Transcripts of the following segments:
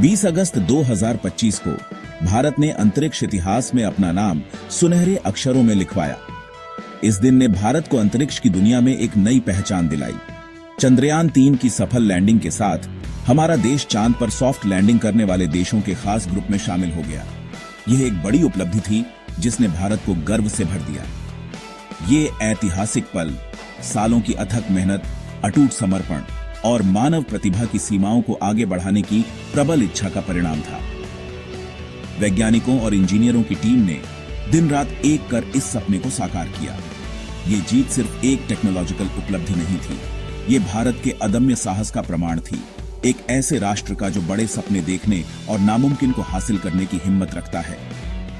20 अगस्त 2025 को भारत ने अंतरिक्ष इतिहास में अपना नाम सुनहरे अक्षरों में लिखवाया। इस दिन ने भारत को अंतरिक्ष की दुनिया में एक नई पहचान दिलाई। चंद्रयान 3 की सफल लैंडिंग के साथ हमारा देश चांद पर सॉफ्ट लैंडिंग करने वाले देशों के खास ग्रुप में शामिल हो गया। यह एक बड़ी उपलब्धि थी जिसने भारत को गर्व से भर दिया। ये ऐतिहासिक पल सालों की अथक मेहनत, अटूट समर्पण और मानव प्रतिभा की सीमाओं को आगे बढ़ाने की प्रबल इच्छा का परिणाम था। वैज्ञानिकों और इंजीनियरों की टीम ने दिन रात एक कर इस सपने को साकार किया। ये जीत सिर्फ एक टेक्नोलॉजिकल उपलब्धि नहीं थी, ये भारत के अदम्य साहस का प्रमाण थी। एक ऐसे राष्ट्र का जो बड़े सपने देखने और नामुमकिन को हासिल करने की हिम्मत रखता है।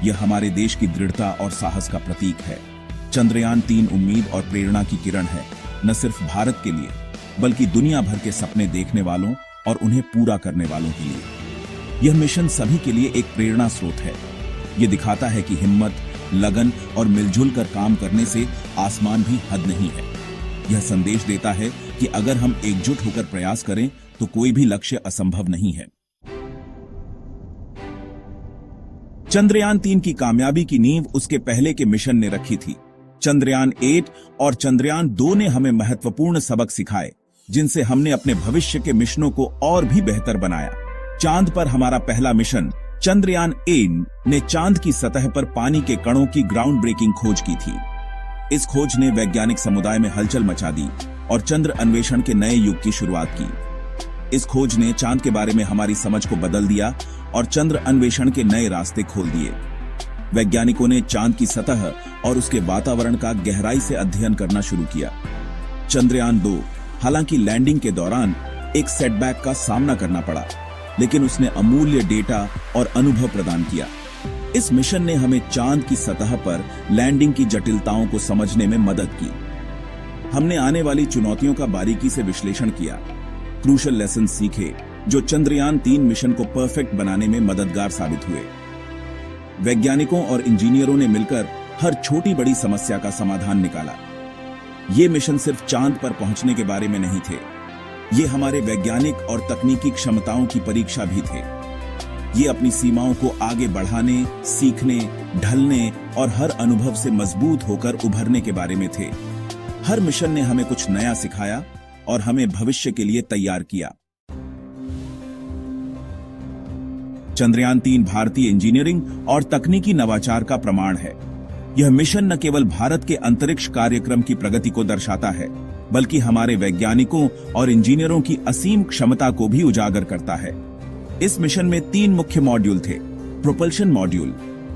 यह हमारे देश की दृढ़ता और साहस का प्रतीक है। चंद्रयान 3 उम्मीद और प्रेरणा की किरण है, न सिर्फ भारत के लिए बल्कि दुनिया भर के सपने देखने वालों और उन्हें पूरा करने वालों के लिए। यह मिशन सभी के लिए एक प्रेरणा स्रोत है। यह दिखाता है कि हिम्मत, लगन और मिलजुल कर काम करने से आसमान भी हद नहीं है। यह संदेश देता है कि अगर हम एकजुट होकर प्रयास करें तो कोई भी लक्ष्य असंभव नहीं है। चंद्रयान 3 की कामयाबी की नींव उसके पहले के मिशन ने रखी थी। चंद्रयान 8 और चंद्रयान 2 ने हमें महत्वपूर्ण सबक सिखाए, जिनसे हमने अपने भविष्य के मिशनों को और भी बेहतर बनाया। चांद पर हमारा पहला मिशन चंद्रयान 8 ने चांद की सतह पर पानी के कणों की ग्राउंड ब्रेकिंग खोज की थी। इस खोज ने वैज्ञानिक समुदाय में हलचल मचा दी और चंद्र अन्वेषण के नए युग की शुरुआत की। इस खोज ने चांद के बारे में हमारी समझ को बदल दिया और चंद्र अन्वेषण के नए रास्ते खोल दिए। वैज्ञानिकों ने चांद की सतह और उसके वातावरण का गहराई से अध्ययन करना शुरू किया। चंद्रयान 2 हालांकि लैंडिंग के दौरान एक सेटबैक का सामना करना पड़ा, लेकिन उसने अमूल्य डेटा और अनुभव प्रदान किया। इस मिशन ने हमें चांद की सतह पर लैंडिंग की जटिलताओं को समझने में मदद की। हमने आने वाली चुनौतियों का बारीकी से विश्लेषण किया, क्रूशियल लेसन सीखे जो चंद्रयान 3 मिशन को परफेक्ट बनाने में मददगार साबित हुए। वैज्ञानिकों और इंजीनियरों ने मिलकर हर छोटी बड़ी समस्या का समाधान निकाला। ये मिशन सिर्फ चांद पर पहुंचने के बारे में नहीं थे, ये हमारे वैज्ञानिक और तकनीकी क्षमताओं की परीक्षा भी थे। ये अपनी सीमाओं को आगे बढ़ाने, सीखने, ढलने और हर अनुभव से मजबूत होकर उभरने के बारे में थे। हर मिशन ने हमें कुछ नया सिखाया और हमें भविष्य के लिए तैयार किया। चंद्रयान 3 भारतीय इंजीनियरिंग और तकनीकी नवाचार का प्रमाण है। यह मिशन न केवल भारत के अंतरिक्ष कार्यक्रम की प्रगति को दर्शाता है, बल्कि हमारे वैज्ञानिकों और इंजीनियरों की असीम क्षमता को भी उजागर करता है। इस मिशन में 3 मुख्य मॉड्यूल थे। प्रोपल्शन मॉड्यूल,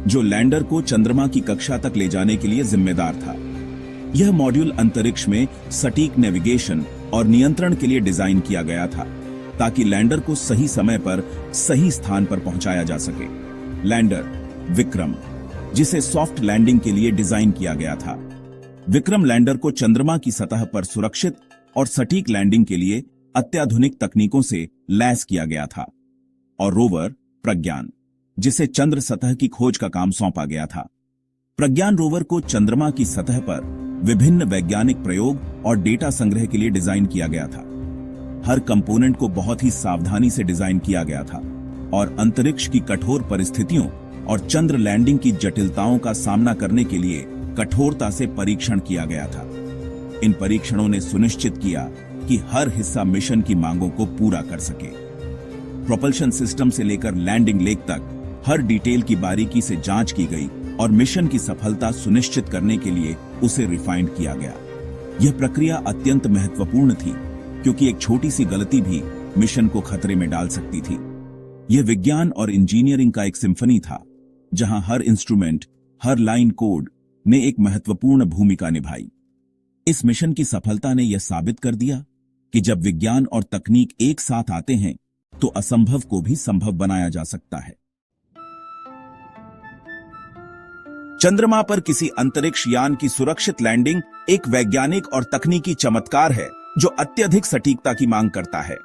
जो लैंडर को चंद्रमा की कक्षा तक ले जाने के लिए जिम्मेदार था। यह मॉड्यूल अंतरिक्ष में सटीक नेविगेशन और नियंत्रण के लिए डिजाइन किया गया था, ताकि लैंडर को सही समय पर सही स्थान पर पहुंचाया जा सके। लैंडर विक्रम, जिसे सॉफ्ट लैंडिंग के लिए डिजाइन किया गया था। विक्रम लैंडर को चंद्रमा की सतह पर सुरक्षित और सटीक लैंडिंग के लिए अत्याधुनिक तकनीकों से लैस किया गया था। और रोवर प्रज्ञान, जिसे चंद्र सतह की खोज का काम सौंपा गया था। प्रज्ञान रोवर को चंद्रमा की सतह पर विभिन्न वैज्ञानिक प्रयोग और डेटा संग्रह के लिए डिजाइन किया गया था। हर कंपोनेंट को बहुत ही सावधानी से डिजाइन किया गया था और अंतरिक्ष की कठोर परिस्थितियों और चंद्र लैंडिंग की जटिलताओं का सामना करने के लिए कठोरता से परीक्षण किया गया था। इन परीक्षणों ने सुनिश्चित किया कि हर हिस्सा मिशन की मांगों को पूरा कर सके। प्रोपल्शन सिस्टम से लेकर लैंडिंग लेग तक हर डिटेल की बारीकी से जांच की गई और मिशन की सफलता सुनिश्चित करने के लिए उसे रिफाइंड किया गया। यह प्रक्रिया अत्यंत महत्वपूर्ण थी, क्योंकि एक छोटी सी गलती भी मिशन को खतरे में डाल सकती थी। यह विज्ञान और इंजीनियरिंग का एक सिम्फनी था, जहां हर इंस्ट्रूमेंट, हर लाइन कोड ने एक महत्वपूर्ण भूमिका निभाई। इस मिशन की सफलता ने यह साबित कर दिया कि जब विज्ञान और तकनीक एक साथ आते हैं तो असंभव को भी संभव बनाया जा सकता है। चंद्रमा पर किसी अंतरिक्ष यान की सुरक्षित लैंडिंग एक वैज्ञानिक और तकनीकी चमत्कार है जो अत्यधिक सटीकता की मांग करता है।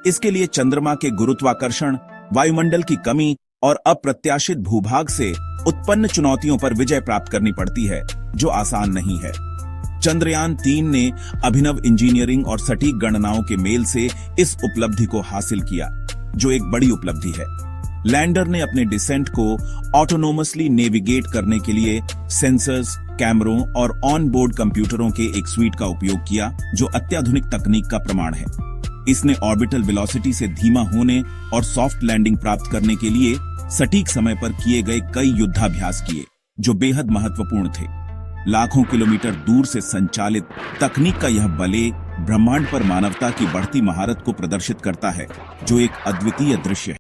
इसके लिए चंद्रमा के गुरुत्वाकर्षण, वायुमंडल की कमी और अप्रत्याशित भूभाग से उत्पन्न चुनौतियों पर विजय प्राप्त करनी पड़ती है, जो आसान नहीं है। चंद्रयान 3 ने अभिनव इंजीनियरिंग और सटीक गणनाओं के मेल से इस उपलब्धि को हासिल किया। जो एक बड़ी उपलब्धि है। लैंडर ने अपने डिसेंट को ऑटोनोमसली नेविगेट करने के लिए सेंसर्स, कैमरों और ऑन बोर्ड कंप्यूटरों के एक स्वीट का उपयोग किया, जो अत्याधुनिक तकनीक का प्रमाण है। इसने ऑर्बिटल वेलोसिटी से धीमा होने और सॉफ्ट लैंडिंग प्राप्त करने के लिए सटीक समय पर किए गए कई युद्धाभ्यास किए, जो बेहद महत्वपूर्ण थे। लाखों किलोमीटर दूर से संचालित तकनीक का यह बले ब्रह्मांड पर मानवता की बढ़ती महारत को प्रदर्शित करता है, जो एक अद्वितीय दृश्य है।